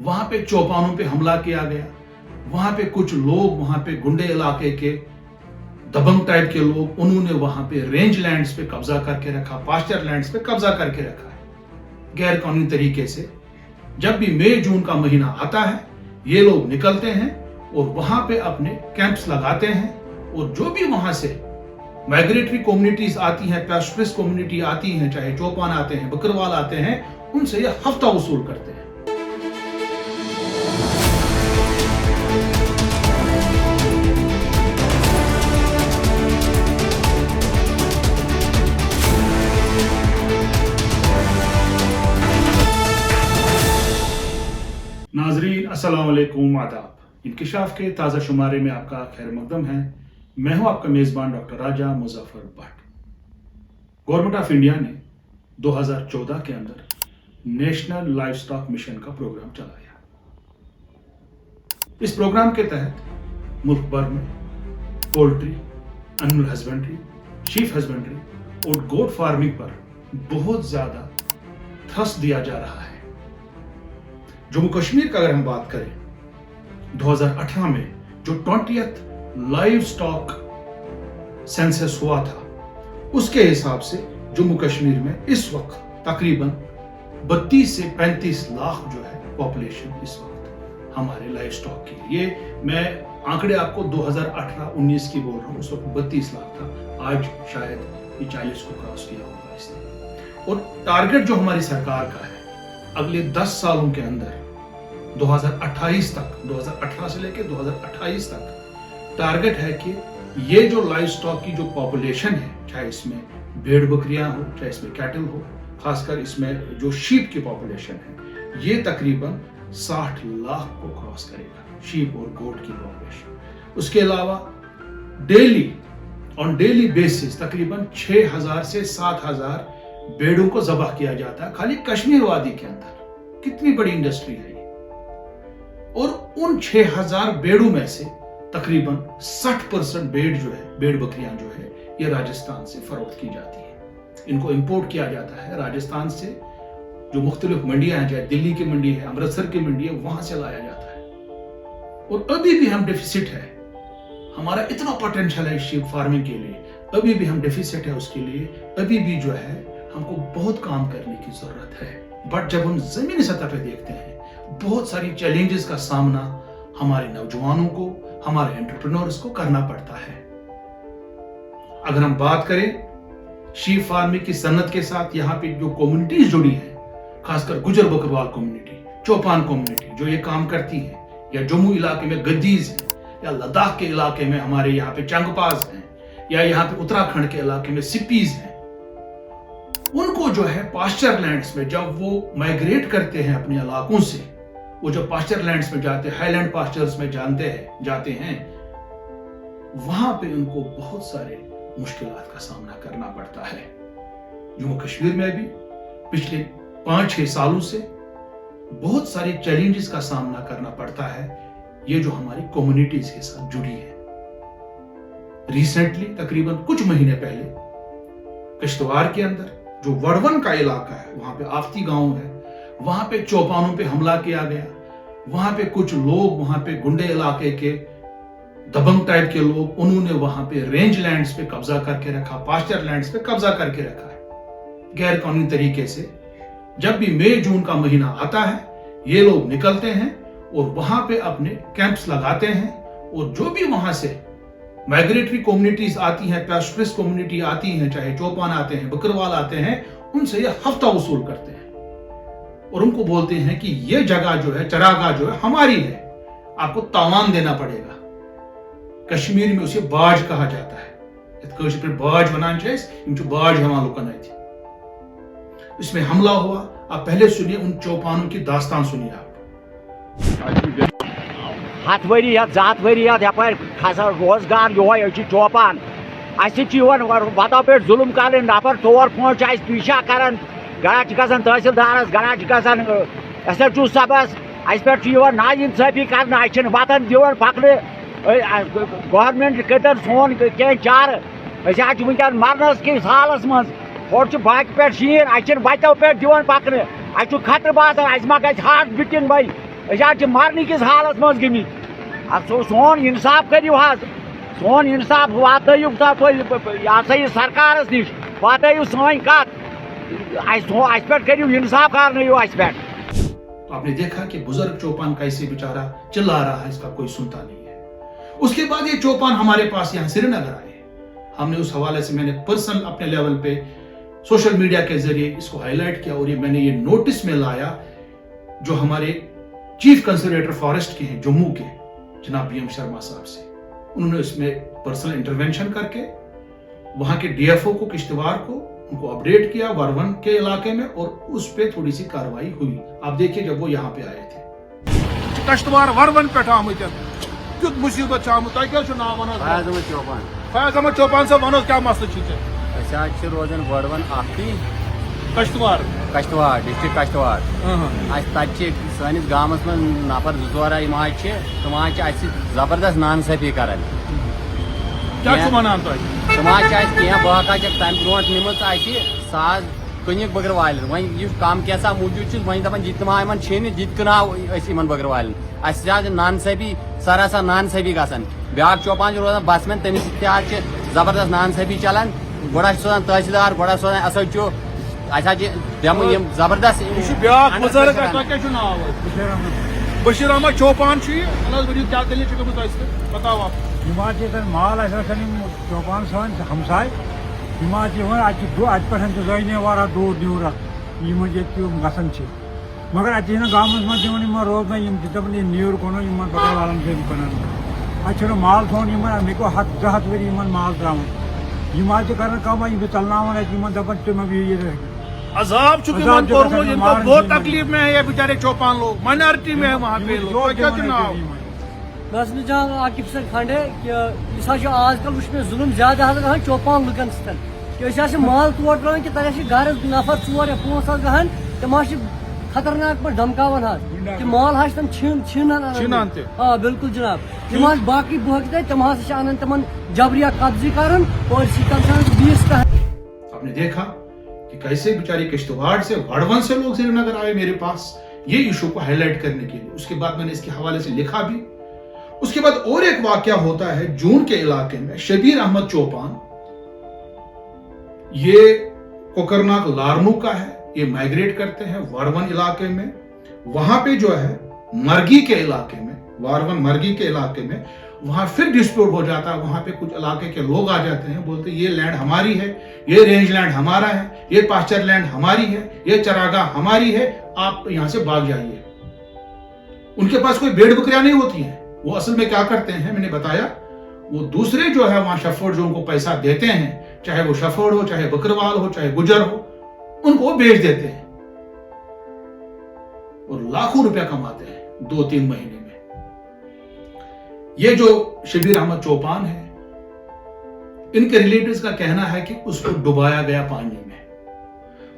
वहां पे चौपानों पे हमला किया गया। वहां पे कुछ लोग, वहां पे गुंडे इलाके के दबंग टाइप के लोग, उन्होंने वहां पे रेंज लैंड्स पे कब्जा करके रखा, पास्चर लैंड्स पे कब्जा करके रखा है गैर कानूनी तरीके से। जब भी मई जून का महीना आता है, ये लोग निकलते हैं और वहां पे अपने कैंप्स लगाते हैं, और जो भी वहां से माइग्रेटरी कम्युनिटीज आती हैं, पैस्टरिस्ट कम्युनिटी आती हैं, चाहे चौपान आते हैं, बकरवाल आते हैं, उनसे ये हफ्ता वसूल करते हैं। नाजरीन अस्सलाम वालेकुम, आदाब। इंकिशाफ के ताज़ा शुमारे में आपका खैर मकदम है। मैं हूं आपका मेज़बान doctor Raja Muzaffar Bhatt. Government of India ने 2014 के अंदर नेशनल लाइव स्टॉक मिशन का प्रोग्राम चलाया। इस प्रोग्राम के तहत मुल्क भर में poultry, animal husbandry, sheep husbandry और गोट फार्मिंग पर बहुत ज्यादा थ्रस्ट दिया जा रहा है। जम्मू कश्मीर का अगर हम बात करें, 2018 में जो 20th लाइव स्टॉक सेंसस हुआ था, उसके हिसाब से जम्मू कश्मीर में इस वक्त तकरीबन 32 से 35 लाख जो है पॉपुलेशन इस वक्त हमारे लाइव स्टॉक की। ये मैं आंकड़े आपको 2018-19 की बोल रहा हूँ, उस वक्त 32 लाख था, आज शायद ये 40 को क्रॉस किया होगा इसने। और टारगेट जो हमारी सरकार का है, अगले 10 सालों के अंदर 2028 तक, 2018 से लेकर 2028 तक टारगेट है कि ये जो लाइव स्टॉक की जो पॉपुलेशन है, चाहे इसमें भेड़ बकरियां हो, चाहे इसमें कैटल हो, खासकर इसमें जो शीप की पॉपुलेशन है, ये तकरीबन 60 लाख को क्रॉस करेगा, शीप और गोट की पॉपुलेशन। उसके अलावा डेली बेसिस तकरीबन 6000 से 7000 भेड़ों को ज़बह किया जाता है खाली कश्मीर वादी के अंदर। कितनी बड़ी इंडस्ट्री है ये। और उन 6000 भेड़ों में से तकरीबन 60% भेड़ जो है, भेड़ बकरियां जो है, ये राजस्थान से फरोख्त की जाती है। इनको इंपोर्ट किया जाता है राजस्थान से, जो मुख्तलिफ मंडियां हैं, चाहे दिल्ली की मंडी है, अमृतसर की मंडी है, वहां से लाया जाता है। और अभी भी हम डेफिसिट है, हमारा इतना पोटेंशियल है शीप फार्मिंग के लिए, अभी भी हम डेफिसिट है उसके लिए, अभी भी जो है हमको बहुत काम करने की जरूरत है। बट जब हम जमीनी सतह पे देखते हैं, बहुत सारी चैलेंजेस का सामना हमारे नौजवानों को, हमारे एंटरप्रेन्योर्स को करना पड़ता है। अगर हम बात करें शीप फार्मिंग की सन्नत के साथ, यहाँ पे जो कम्युनिटीज जुड़ी है, खासकर गुजर बकरवाल कम्युनिटी, चौपान कम्युनिटी जो ये काम करती है, या जम्मू इलाके में गद्दीज है, या लद्दाख के इलाके में हमारे यहाँ पे चंगपाज हैं, या यहाँ पे उत्तराखंड के इलाके में सिप्पीज हैं, उनको जो है पास्चर लैंड्स में जब वो माइग्रेट करते हैं अपने इलाकों से, वो जब पास्चर लैंड्स में जाते हैं, हाईलैंड पास्चर्स में जाते हैं, वहां पे उनको बहुत सारे मुश्किलात का सामना करना पड़ता है। जम्मू कश्मीर में भी पिछले 5-6 सालों से बहुत सारी चैलेंजेस का सामना करना पड़ता है, ये जो हमारी कम्युनिटीज के साथ जुड़ी है। रिसेंटली तकरीबन कुछ महीने पहले किश्तवाड़ के अंदर जो वड़वन का इलाका है, वहां पे आफ्ती गांव है, वहां पे चौपानों पे हमला किया गया। वहां पे कुछ लोग, वहां पे गुंडे इलाके के दबंग टाइप के लोग, उन्होंने वहां पे रेंज लैंड्स पे कब्जा करके रखा, पास्चर लैंड्स पे कब्जा करके रखा है गैर कानूनी तरीके से। जब भी मई जून का महीना आता है, ये लोग निकलते हैं और वहां पे अपने कैंप्स लगाते हैं, और जो भी वहां से माइग्रेटरी कम्युनिटीज आती हैं, पैस्टरिस्ट कम्युनिटी आती हैं, चाहे चौपान आते हैं, बकरवाल आते हैं, उनसे ये हफ्ता वसूल करते हैं और उनको बोलते हैं कि ये जगह जो है, चरागाह जो है, हमारी है, आपको तावान देना पड़ेगा। कश्मीर में उसे बाज कहा जाता है। बाज बनाना चाहिए, बाज हमारा लुकन आई थी। इसमें हमला हुआ। आप पहले सुनिए उन चौपानों की दास्तान सुनिए आप। हथ वरी जात वरी यपार खसा रोजगार ये चौपान वतों पे जुलम कर नफर 4-5 पीछा कर गड़ा ग तहसीलदारस गड़ा ग एस एच ओ सबस अस पे ना इंसाफी कर वतन दिवन पकड़ गवर्नमेंट कर सोन कह चार वनकन मरनस किस हालस मज और बाक पे शीन अतों पे दिवन पकड़ खतर बसान अस मा ग हार्ट बीटिंग भाई مرنے کس حالت مز گمت سون انصاف کریو حظ سون انصاف واتنٲیِو یہ سرکارس نش واتنٲیِو سٲنۍ کتھ اس پہ کریو انصاف کرنٲیِو اس پہ. آپ نے دیکھا کہ بزرگ چوپان کیسے بیچارہ چلا رہا ہے, اس کا کوئی سنتا نہیں ہے. اس کے بعد یہ چوپان ہمارے پاس یہاں سری نگر آئے. ہم نے اس حوالے سے میں نے پرسنل اپنے لیول پہ سوشل میڈیا کے ذریعے اس کو ہائی لائٹ کیا, اور یہ میں نے یہ نوٹس میں لایا جو ہمارے چیف کنزرویٹر فارسٹ کے ہیں جموں کے جناب بی ایم شرما صاحب سے. انہوں نے اس میں پرسنل انٹرونشن کر کے وہاں کے ڈی ایف او کو کشتواڑ کو ان کو اپڈیٹ کیا ورون کے علاقے میں, اور اس پہ تھوڑی سی کاروائی ہوئی. آپ دیکھیے جب وہ یہاں پہ آئے تھے. کشتواڑ ورون پہ آمت کت مصیبت آمت تہ کیا نام ونان فیاض احمد چوپان. فیاض احمد چوپان صاحب ونو کیا مسئلہ چھ روزان وڑون اختی کشتواڑ ڈسٹرکٹ کشتواڑ تک سٲنِس گامس منٛز نفر زٕ ژور یِم حظ چھِ تِم حظ چھِ اَسہِ زبردست نانصٲفی کران. کیا چھو ونان تۄہہِ تِم حظ چھِ اَسہِ کینٛہہ بٲقا چھکھ تمہِ برونٛٹھ نِمٕژ اَسہِ ساز کٕنِک بٔکٕر والٮ۪ن. وۄنۍ یُس کم کینٛژھا موٗجوٗد چھُ وۄنۍ دپان یہِ تہِ ما یِمن چھِنہٕ یہِ تہِ کٕنہاو أسۍ یِمن بٔکٕر والٮ۪ن. اَسہِ چھِ حظ نانصٲفی سراسر نانصٲفی گژھان. بیٛاکھ چوپان چھُ روزان بسمین, تٔمِس سۭتۍ تہِ حظ چھِ زبردست نانصٲفی چلان. گۄڈٕ حظ چھِ سوزان تحصیلدار, گۄڈٕ حظ سوزان ایس ایچ او. اَسہِ حظ چھِ دِمہٕ یِم زبردست. یہِ چھُ بیٛاکھ بُزرگ تۄہہِ کیٛاہ چھُ ناو بشیر احمد چوپان چھُ یہِ ؤنِو کیٛاہ دٔلیٖل چھِ گٔمٕژ تۄہہِ سۭتۍ بتاو آپ. یِم حظ چھِ ییٚتٮ۪ن مال اَسہِ رَچھان یِم چوپان سٲنۍ ہمساے. یِم حظ چھِ یِوان اَتہِ پٮ۪ٹھ تہِ زٲنۍ واریاہ دوٗر نیوٗر یِمن ییٚتہِ یِم گژھان چھِ, مگر اَتہِ چھِنہٕ گامَس منٛز دِوان یِمن روزنہٕ. یِم چھِ دَپان یہِ نیوٗر کُنو یِمن بٔکٕر والن چھِ کٕنان. اَتہِ چھُنہٕ مال تھاوُن یِمن. مےٚ گوٚو 200 ؤری یِمن مال ترٛاوُن. یِم حظ چھِ کران کٲم, یِم چھِ ژلناوان اَتہِ یِمن دَپان تُہۍ مہ بِہِو ییٚتہِ. عذاب چھُکھ یِمن کوٚرمُت, یِم کو بہت تکلیف میں ہے یہ بیچارے چوپان لوگ, مائنارٹی میں ہے وہاں پہ لوگ. تۄہہِ کیٛاہ چھُ ناو میں ٲسٕس جان عاقب حسن کھنڈے کہ یُس حظ چھُ آز کل وٕچھ مےٚ ظُلم زیادٕ حظ گژھان چوپان لُکن سۭتۍ کہ أسۍ حظ چھِ مال تور ترٛاوان کہ تَتہِ حظ چھِ گرٕ نفر 4 یا 5 حظ گژھان. تِم حظ چھِ خطرناک پٲٹھۍ دھمکاوان حظ کہ مال حظ چھِ تِم چھِنان تہِ. آ بالکل جناب. تِم حظ باقٕے بٲقٕے تَتہِ تِم حظ چھِ اَنان تِمن جبریا قبضی کران اور تِم چھِ 20 آپ نے دیکھا کہ کیسے بیچاری کشتواڑ سے وڑون سے لوگ سری نگر آئے میرے پاس یہ ایشو کو ہائی لائٹ کرنے کے لیے. اس کے بعد میں نے اس کے حوالے سے لکھا بھی. اس کے بعد اور ایک واقعہ ہوتا ہے جون کے علاقے میں. شبیر احمد چوپان یہ کوکرناگ لارنو کا ہے, یہ مائگریٹ کرتے ہیں وارون علاقے میں. وہاں پہ جو ہے مرگی کے علاقے میں, وارون مرگی کے علاقے میں وہاں پھر ڈسپیوٹ ہو جاتا ہے. وہاں پہ کچھ علاقے کے لوگ آ جاتے ہیں, بولتے یہ لینڈ ہماری ہے, یہ رینج لینڈ ہمارا ہے, یہ پاسچر لینڈ ہماری ہے, یہ چراگاہ ہماری ہے, آپ یہاں سے بھاگ جائیے. ان کے پاس کوئی بھیڑ بکریاں نہیں ہوتی ہیں. وہ اصل میں کیا کرتے ہیں, میں نے بتایا, وہ دوسرے جو ہے وہاں شفوڑ جو ان کو پیسہ دیتے ہیں, چاہے وہ شفوڑ ہو, چاہے بکروال ہو, چاہے گجر ہو, ان کو بیچ دیتے ہیں اور لاکھوں روپیہ کماتے ہیں 2-3 مہینے میں. یہ جو شبیر احمد چوپان ہے, ان کے ریلیٹیوز کا کہنا ہے کہ اس کو ڈبایا گیا پانی میں.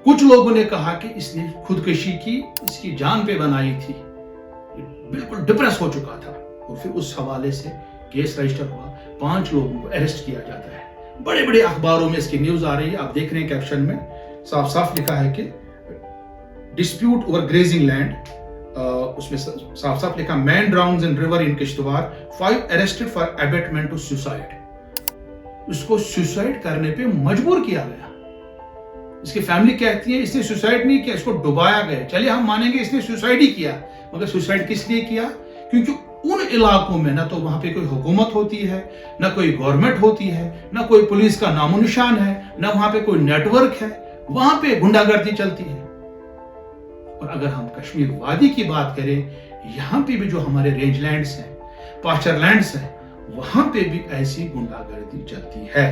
کچھ لوگوں نے کہا کہ اس نے خودکشی کی, اس کی جان پہ بنائی تھی, بالکل ڈپریس ہو چکا تھا. اور پھر اس حوالے سے کیس رجسٹر ہوا, 5 لوگوں کو اریسٹ کیا جاتا ہے. بڑے بڑے اخباروں میں اس کی نیوز آ رہی ہے. آپ دیکھ رہے ہیں کیپشن میں صاف صاف لکھا ہے کہ ڈسپیوٹ اوور گریزنگ لینڈ. اس میں صاف صاف لکھا man drowns in river in Kishtwar, 5 arrested for abetment to suicide. اس کو سوسائڈ کرنے پہ مجبور کیا گیا. اس کی فیملی کہتی ہے اس نے سوسائڈ نہیں کیا, اس کو ڈبایا گیا. چلیے ہم مانیں گے اس نے سوسائڈ ہی کیا, مگر سوسائڈ کس لیے کیا؟ کیونکہ ان علاقوں میں نہ تو وہاں پہ کوئی حکومت ہوتی ہے, نہ کوئی گورنمنٹ ہوتی ہے, نہ کوئی پولیس کا نام و نشان ہے, نہ وہاں پہ کوئی نیٹ ورک ہے. وہاں پہ گنڈا گردی چلتی ہے. اور اگر ہم کشمیر وادی کی بات کریں, یہاں پہ بھی جو ہمارے رینج لینڈز ہیں, پاسچر لینڈز ہیں, وہاں پہ بھی ایسی گنڈا گردی چلتی ہے.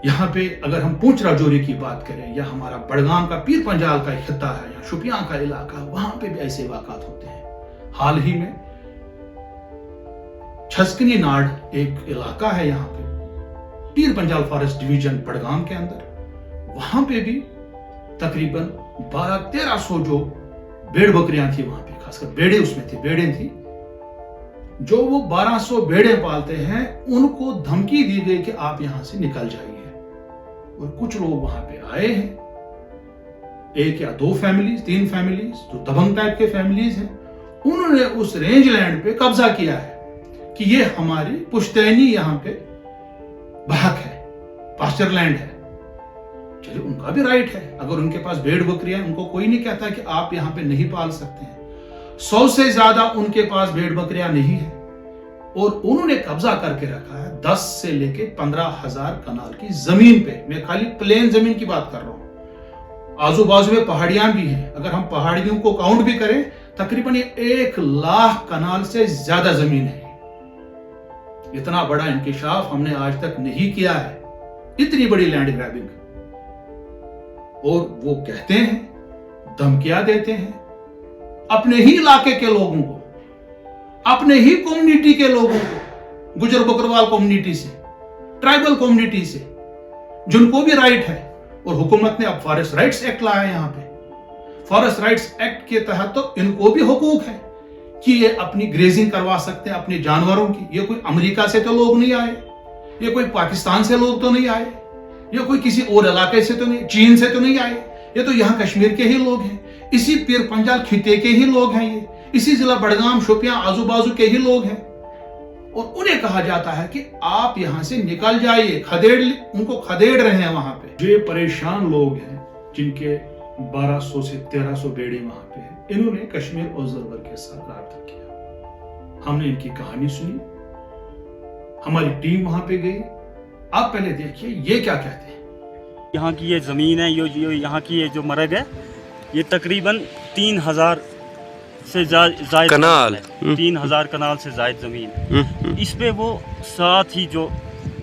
یہاں پہ اگر ہم پونچھ راجوری کی بات کریں, یا ہمارا بڑگام کا پیر پنجال کا خطہ ہے, یا شوپیان کا علاقہ, وہاں پہ بھی ایسے واقعات ہوتے ہیں. حال ہی میں چھسکنی ناڈ ایک علاقہ ہے یہاں پہ پیر پنجال فارسٹ ڈویژن بڑگام کے اندر, وہاں پہ بھی تقریباً 1200-1300 جو بیڑ بکریاں تھی وہاں پہ, خاص کر بیڑے اس میں تھی, بیڑیں تھی. جو وہ 1200 بیڑیں پالتے ہیں, ان کو دھمکی دی گئی کہ آپ یہاں سے نکل جائیے. اور کچھ لوگ وہاں پہ آئے ہیں, 1 या 2 फैमिलीज, 3 फैमिलीज जो दबंग टाइप के फैमिलीज हैं, उन्होंने उस रेंज लैंड पे कब्जा किया है कि ये हमारी पुश्तैनी यहाँ पे बहक है, पास्चर लैंड है। चलिए, उनका भी राइट है, अगर उनके पास भेड़ बकरियां, उनको कोई नहीं कहता कि आप यहाँ पे नहीं पाल सकते हैं। 100 से ज्यादा उनके पास भेड़ बकरियां नहीं है और उन्होंने कब्जा करके रखा है 10 से लेके 15,000 कनाल की जमीन पे। मैं खाली प्लेन जमीन की बात कर रहा हूं, आजू बाजू में पहाड़ियां भी हैं। अगर हम पहाड़ियों को काउंट भी करें, तकरीबन 1 लाख कनाल से ज्यादा जमीन है। इतना बड़ा इंकिशाफ हमने आज तक नहीं किया है, इतनी बड़ी लैंड ग्रैबिंग। और वो कहते हैं, धमकियां देते हैं अपने ही इलाके के लोगों को, अपने ही कम्युनिटी के लोगों को, गुजर बकरवाल कम्युनिटी से, ट्राइबल कम्युनिटी से, जिनको भी राइट है। और हुकूमत ने अब फॉरेस्ट राइट्स एक्ट लाया है यहाँ पे। फॉरेस्ट राइट्स एक्ट के तहत तो इनको भी हुकूक है कि ये अपनी ग्रेजिंग करवा सकते हैं अपने जानवरों की। ये कोई अमेरिका से तो लोग नहीं आए, ये कोई पाकिस्तान से लोग तो नहीं आए, ये कोई किसी और इलाके से तो नहीं, चीन से तो नहीं आए, ये तो यहाँ कश्मीर के ही लोग हैं, इसी पीर पंजाल खिते के ही लोग हैं, ये इसी जिला बड़गाम शोपियां आजू बाजू के ही लोग हैं। और उन्हें कहा जाता है कि आप यहां से निकल जाइए, उनको खदेड़ रहे हैं वहां पे। जो परेशान लोग हैं, जिनके 1200 से 1300 बेड़े वहां पे हैं, इन्होंने कश्मीर ऑब्जर्वर के साथ राब्ता किया। हमने इनकी कहानी सुनी, हमारी टीम वहां पे गई। आप पहले देखिए ये क्या कहते हैं। यहाँ की ये ज़मीन है, यो यहाँ की ये जो मरग है, ये तकरीबन 3000 से जायद कनाल, 3000 कनाल से जायद ज़मीन। इस पे वो साथ ही जो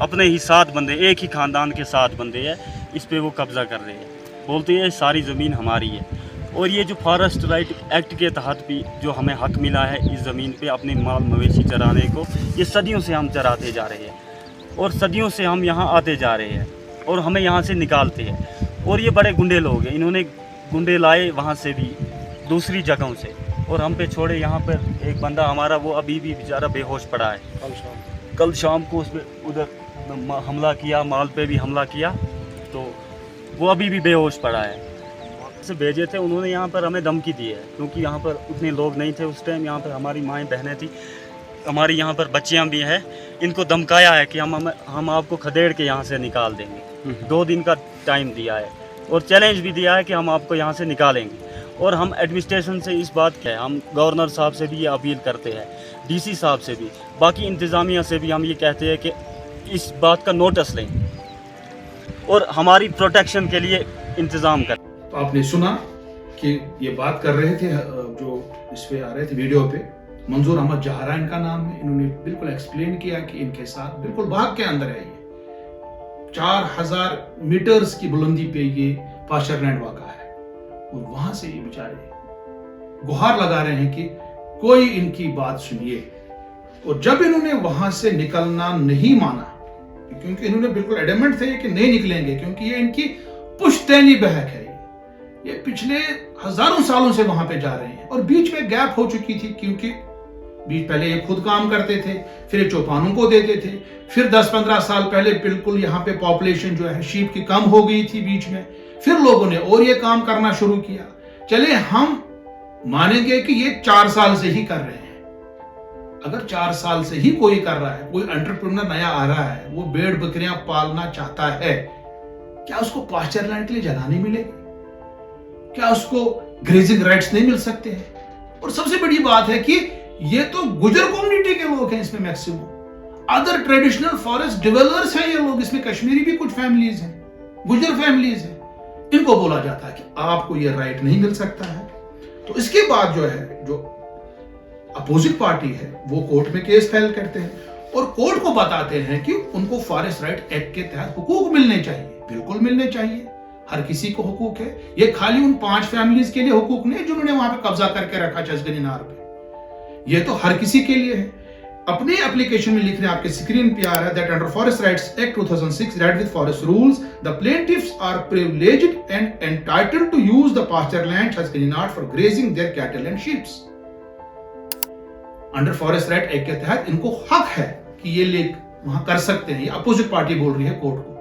अपने ही 7 बंदे, एक ही ख़ानदान के 7 बंदे हैं, इस पे वो कब्ज़ा कर रहे हैं। बोलते हैं सारी ज़मीन हमारी है। और ये जो फॉरेस्ट राइट एक्ट के तहत भी जो हमें हक मिला है इस ज़मीन पे अपने माल मवेशी चराने को, ये सदियों से हम चराते जा रहे हैं और सदियों से हम यहाँ आते जा रहे हैं और हमें यहाँ से निकालते हैं। और ये बड़े गुंडे लोग हैं, इन्होंने गुंडे लाए वहाँ से भी दूसरी जगहों से और हम पे छोड़े। यहाँ पर एक बंदा हमारा वो अभी भी बेचारा बेहोश पड़ा है। कल शाम को उस पर उधर हमला किया, माल पे भी हमला किया, तो वो अभी भी बेहोश पड़ा है। से भेजे थे उन्होंने, यहाँ पर हमें धमकी दी है क्योंकि यहाँ पर उतने लोग नहीं थे उस टाइम। यहाँ पर हमारी माएँ बहनें थी, हमारी यहाँ पर बच्चियाँ भी हैं। इनको धमकाया है कि हम आपको खदेड़ के यहाँ से निकाल देंगे। 2 दिन का टाइम दिया है और चैलेंज भी दिया है कि हम आपको यहाँ से निकालेंगे। और हम एडमिनिस्ट्रेशन से इस बात के, हम गवर्नर साहब से भी ये अपील करते हैं, डीसी साहब से भी, बाकी इंतज़ामिया से भी हम ये कहते हैं कि इस बात का नोटिस लें और हमारी प्रोटेक्शन के लिए इंतज़ाम करें। तो आपने सुना कि ये बात कर रहे थे, जो इस पे आ रहे थे वीडियो पे, मंजूर अहमद जहरा इनका नाम है। इन्होंने बिल्कुल एक्सप्लेन किया कि इनके साथ बिल्कुल बाग के अंदर है ये 4000 मीटर्स की बुलंदी पे ये पास्चर लैंड वाक़ा है और वहां से ये बेचारे गुहार लगा रहे हैं कि कोई इनकी बात सुनिए। और जब इन्होंने वहां से निकलना नहीं माना, क्योंकि इन्होंने बिल्कुल एडमेंट थे कि नहीं निकलेंगे, क्योंकि ये इनकी पुश्तैनी बहक है, ये पिछले हजारों सालों से वहां पे जा रहे हैं। और बीच में गैप हो चुकी थी, क्योंकि बीच पहले ये खुद काम करते थे, फिर ये चौपानों को देते थे, फिर 10-15 साल पहले बिल्कुल यहाँ पे पॉपुलेशन जो है शीप की कम हो गई थी बीच में, फिर लोगों ने और ये काम करना शुरू किया। चले हम मानेंगे कि ये 4 साल से ही कर रहे हैं। अगर 4 साल से ही कोई कर रहा है, कोई एंटरप्रेन्योर नया आ रहा है, वो भेड़ बकरियां पालना चाहता है, क्या उसको पास्चर लैंड के लिए जगह नहीं मिलेगी? क्या उसको ग्रेजिंग राइट्स नहीं मिल सकते हैं? और सबसे बड़ी बात है कि ये तो गुजर कम्युनिटी के लोग हैं इसमें, maximum other traditional forest developers हैं ये लोग, इसमें कश्मीरी भी कुछ फैमिलीज हैं, गुजर फैमिलीज हैं। इनको बोला जाता है कि आपको ये राइट नहीं मिल सकता है। तो इसके बाद जो है, जो अपोजिट पार्टी है, वो कोर्ट में केस फाइल करते हैं और कोर्ट को बताते हैं कि उनको फॉरेस्ट राइट एक्ट के तहत हुकूक मिलने चाहिए। बिल्कुल मिलने चाहिए, हर किसी को हुकूक है। ये खाली उन 5 फैमिलीज के लिए हुकूक नहीं जिन्होंने वहां पे कब्जा करके रखा चसगनी नार पे, ये तो हर किसी के लिए है। अपने एप्लीकेशन में लिख रहे हैं, आपके स्क्रीन पे आ रहा है, that under forest rights act 2006 read with forest rules the plaintiffs are privileged and entitled to use the pasture land चसगनी नार for grazing their cattle and sheeps. Under forest right act के तहत इनको हक है कि ये लेक वहां कर सकते हैं। ये अपोजिट पार्टी बोल रही है कोर्ट को,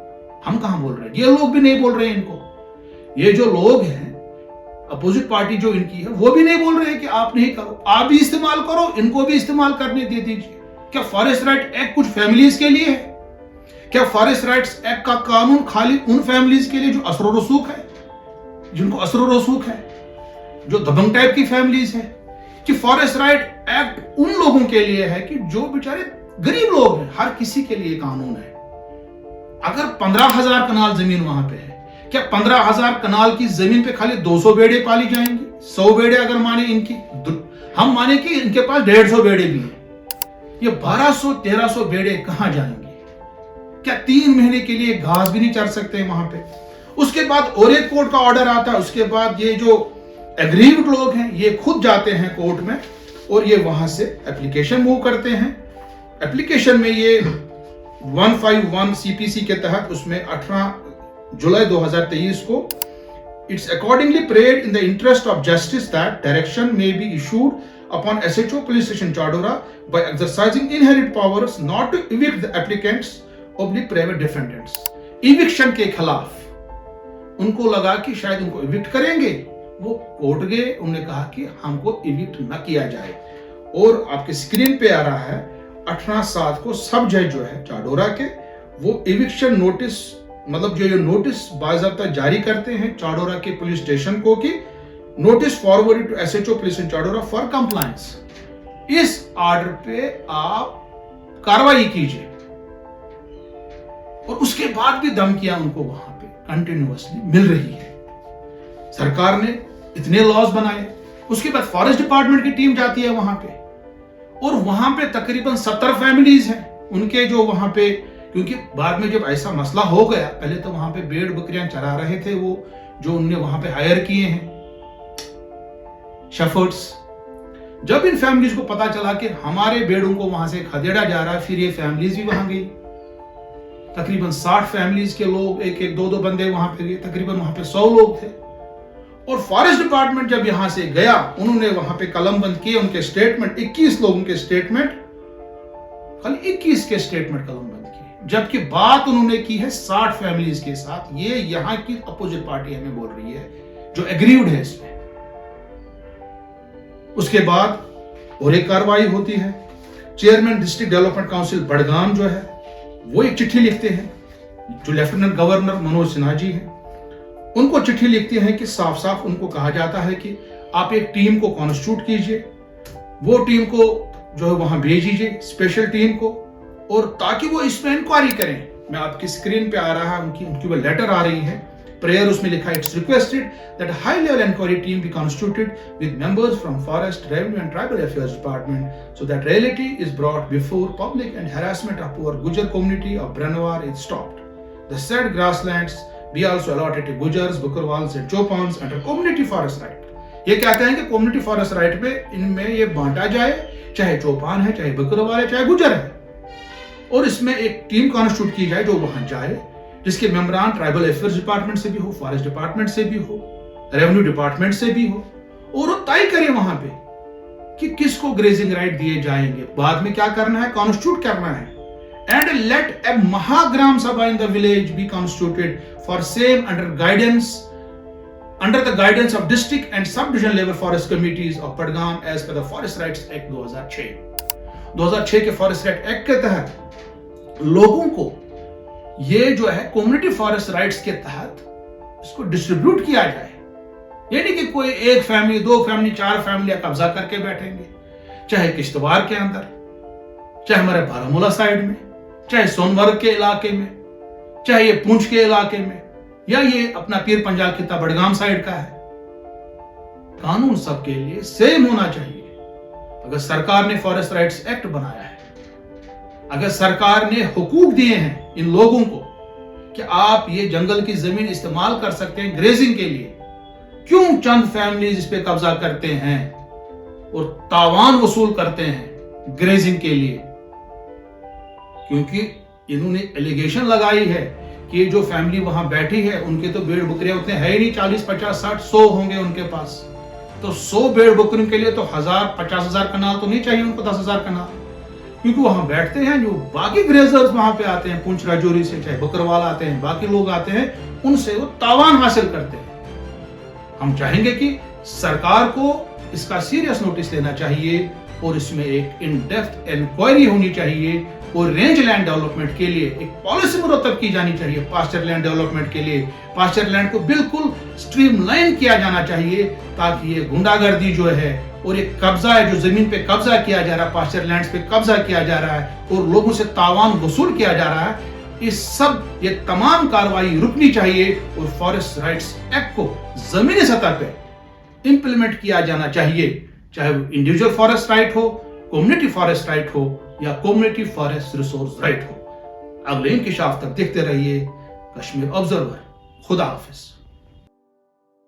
हम कहां बोल रहे हैं, ये लोग भी नहीं बोल रहे हैं इनको। ये जो लोग हैं अपोजिट पार्टी जो इनकी है वो भी नहीं बोल रहे हैं कि आप नहीं करो, आप भी इस्तेमाल करो, इनको भी इस्तेमाल करने दे दीजिए। क्या फॉरेस्ट राइट एक्ट कुछ फैमिलीज के लिए है? क्या फॉरेस्ट राइट्स एक्ट का कानून खाली उन फैमिलीज के लिए जो असर रसूख है, जिनको असर रसूख है, जो दबंग टाइप की फैमिलीज है? कि फॉरेस्ट राइट एक्ट उन लोगों के लिए है कि जो बेचारे गरीब लोग हैं, हर किसी के लिए कानून है। अगर 15,000 कनाल जमीन वहां पे है, क्या 15,000 कनाल की जमीन पे खाली 200 बेड़े पाली जाएंगी? 100 बेड़े अगर माने इनकी, हम माने कि इनके पास 150 बेड़े भी हैं, ये 1200-1300 बेड़े कहां जाएंगे? क्या 3 महीने के लिए घास भी नहीं चर सकते वहां पे? उसके बाद और एक कोर्ट का ऑर्डर आता है, उसके बाद ये जो एग्रीव्ड लोग हैं ये खुद जाते हैं कोर्ट में और ये वहां से एप्लीकेशन मूव करते हैं। एप्लीकेशन में ये 151 सीपीसी के तहत उसमें 18 जुलाई 2023 को it's accordingly prayed in the interest of justice that direction may be issued upon SHO police station Chadoora by exercising inherent powers not to evict the applicants oblique private defendants. Eviction के खिलाफ उनको लगा कि शायद उनको इविक्ट करेंगे, वो court गए, उन्होंने कहा कि हमको इविक्ट न किया जाए। और आपके स्क्रीन पे आ रहा है 18/7 को सब जज जो है चाडोरा के वो इविक्शन नोटिस, मतलब जो ये नोटिस बाज़ाब्ता जारी करते हैं चाडोरा के पुलिस स्टेशन को कि notice forward to SHO police in Chadoora for compliance. इस ऑर्डर पे आप कार्रवाई कीजिए। और उसके बाद भी धमकियां उनको वहां पे कंटिन्यूअसली मिल रही है। सरकार ने इतने लॉज बनाए, उसके बाद फॉरेस्ट डिपार्टमेंट की टीम जाती है वहां पे और वहां पे तकरीबन 70 फैमिलीज हैं उनके जो वहां पे, क्योंकि बाद में जब ऐसा मसला हो गया, पहले तो वहां पे भेड़ बकरियां चरा रहे थे वो जो उनने वहां पे हायर किए हैं शेफर्ड्स। जब इन फैमिलीज को पता चला कि हमारे भेड़ों को वहां से खदेड़ा जा रहा है, फिर ये फैमिलीज भी वहां गई। तकरीबन 60 फैमिलीज के लोग, एक एक 2-2 बंदे वहां पे गए, तकरीबन वहां पे 100 लोग थे। और फॉरेस्ट डिपार्टमेंट जब यहां से गया, उन्होंने वहां पे कलम बंद किए, उनके स्टेटमेंट 21 लोगों के स्टेटमेंट, खाली 21 के स्टेटमेंट कलम बंद किए, जबकि बात उन्होंने की है 60 फैमिलीज के साथ। ये यहां की अपोजिट पार्टी हमें बोल रही है जो एग्रीव्ड है इसमें। उसके बाद और एक कार्रवाई होती है। Chairman district development council Budgam जो है वो एक चिट्ठी लिखते हैं, जो लेफ्टिनेंट गवर्नर मनोज सिन्हा जी हैं, उनको चिट्ठी लिखते हैं कि साफ साफ उनको कहा जाता है कि आप एक टीम को कॉन्स्टिट्यूट कीजिए, वो टीम को जो है वहां भेजिए, स्पेशल टीम को, और ताकि वो इसमें इंक्वायरी करें। मैं आपकी स्क्रीन पे आ रहा है उनकी वो लेटर आ रही है, प्रेयर उसमें लिखा है, it's requested that high level inquiry team be constituted with members from forest, revenue and tribal affairs department so that reality is brought before public and harassment of poor Gujjar community of Branwar is stopped. The said grasslands be also allotted to Gujars, Bukarwals and Chopans under community forest right। ये कहते हैं कि community forest right पे इनमें ये बांटा जाए, चाहे चौपान है, चाहे बकरवाल है, चाहे गुजर है, और इसमें एक टीम कॉन्स्टिट्यूट की जाए जो वहां जाए, जिसके मेंबरान ट्राइबल अफेयर्स डिपार्टमेंट से भी हो, फॉरेस्ट डिपार्टमेंट से भी हो, रेवेन्यू डिपार्टमेंट से भी हो, और वो तय करे वहां पे कि किसको ग्रेजिंग राइट दिए जाएंगे, बाद में क्या करना है, कॉन्स्टिट्यूट करना है। And let a Mahagram Sabha in the village be constituted for same under the guidance of district and sub-division level forest committees of Padgam as per the Forest Rights Act 2006। 2006 के forest right act के तहत लोगों को ये जो है community forest rights के तहत इसको डिस्ट्रीब्यूट किया जाए। ये नहीं कि कोई एक फैमिली, 2 फैमिली, 4 फैमिली कब्जा करके बैठेंगे, चाहे किश्तवाड़ के अंदर, चाहे हमारे बारामूला साइड में, चाहे सोनमर्ग के इलाके में, चाहे ये पुंछ के इलाके में, या ये अपना पीर पंजाल खिता बड़गाम साइड का है। कानून सबके लिए सेम होना चाहिए। अगर सरकार ने फॉरेस्ट राइट्स एक्ट बनाया है, अगर सरकार ने हुकूक दिए हैं इन लोगों को कि आप ये जंगल की जमीन इस्तेमाल कर सकते हैं ग्रेजिंग के लिए, क्यों चंद फैमिलीज इस पे कब्जा करते हैं और तावान वसूल करते हैं ग्रेजिंग के लिए? क्योंकि इन्होंने एलिगेशन लगाई है कि ये जो फैमिली वहां बैठी है उनके तो भेड़ बकरियां उतने है ही नहीं, 40, 50, 60, 100 होंगे उनके पास। तो 100 भेड़ बकरियों के लिए तो 1000-50,000 कनाल तो नहीं चाहिए उनको, 10,000 कनाल, क्योंकि वहां बैठते हैं जो बाकी ग्रेजर्स वहां पे आते हैं, पुंछ राजौरी से, चाहे बकरवाल आते हैं, बाकी लोग आते हैं, उनसे वो तावान हासिल करते हैं। ہم چاہیں گے کہ سرکار کو اس کا سیریس نوٹس لینا چاہیے اور اس میں ایک ان ڈیپتھ انکوائری ہونی چاہیے اور رینج لینڈ ڈیولپمنٹ کے لیے ایک پالیسی مرتب کی جانی چاہیے. پاسچر لینڈ ڈیولپمنٹ کے لیے پاسچر لینڈ کو بالکل سٹریم لائن کیا جانا چاہیے تاکہ یہ گنڈا گردی جو ہے اور ایک قبضہ ہے جو زمین پہ قبضہ کیا جا رہا ہے, پاسچر لینڈز پہ قبضہ کیا جا رہا ہے اور لوگوں سے تاوان وصول کیا جا رہا ہے, اس سب یہ تمام کاروائی رکنی چاہیے اور فارسٹ رائٹس ایکٹ کو زمینی سطح پہ امپلیمنٹ کیا جانا چاہیے, چاہے وہ انڈیویجول فارسٹ رائٹ ہو, کمیونٹی فارسٹ رائٹ ہو یا کمیونٹی فارسٹ ریسورس رائٹ ہو. اگلے انکشاف تک دیکھتے رہیے کشمیر آبزرور. خدا حافظ.